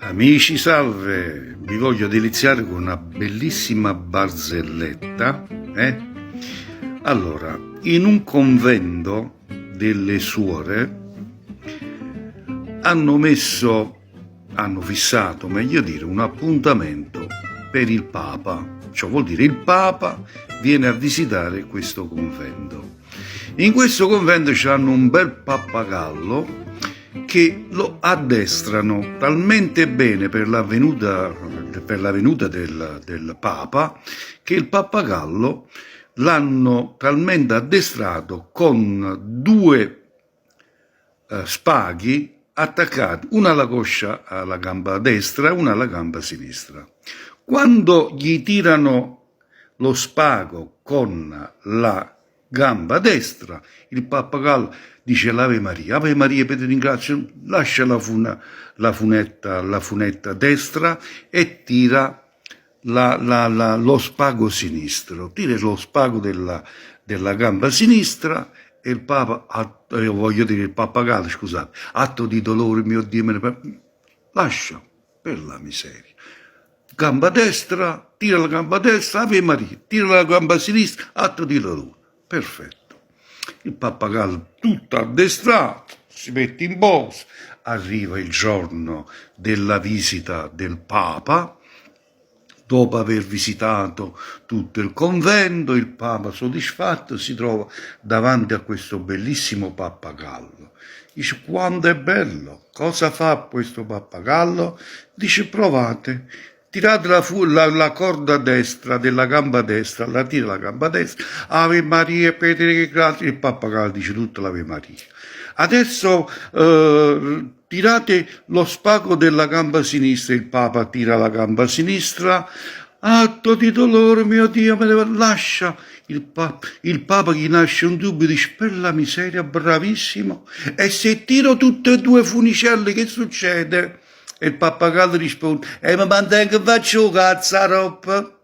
Amici, salve! Vi voglio deliziare con una bellissima barzelletta. Allora, in un convento delle suore hanno fissato, meglio dire, un appuntamento per il Papa. Ciò vuol dire il Papa viene a visitare questo convento. In questo convento c'hanno un bel pappagallo che lo addestrano talmente bene per la venuta del Papa, che il pappagallo l'hanno talmente addestrato con due spaghi attaccati, una alla coscia, alla gamba destra e una alla gamba sinistra. Quando gli tirano lo spago con la gamba destra, il pappagallo dice l'Ave Maria, per ti ringrazio, lascia la funetta destra e tira lo spago sinistro, tira lo spago della gamba sinistra e il Papa, io voglio dire il pappagallo, scusate, atto di dolore, mio Dio, lascia, per la miseria. Gamba destra, tira la gamba destra, Ave Maria, tira la gamba sinistra, atto di dolore. Perfetto. Il pappagallo tutto addestrato, si mette in posa, arriva il giorno della visita del Papa. Dopo aver visitato tutto il convento, il Papa soddisfatto si trova davanti a questo bellissimo pappagallo. Dice: quanto è bello, cosa fa questo pappagallo? Dice: provate. Tirate la corda destra della gamba destra, la tira la gamba destra, Ave Maria, Petre che grazie, il pappagallo dice tutta l'Ave Maria. Adesso tirate lo spago della gamba sinistra, il Papa tira la gamba sinistra, atto di dolore, mio Dio, me ne lascia. Il Papa gli nasce un dubbio, dice: per la miseria, bravissimo, e se tiro tutte e due funicelle che succede? E il pappagallo risponde: mi mantengo, faccio cazzaropa.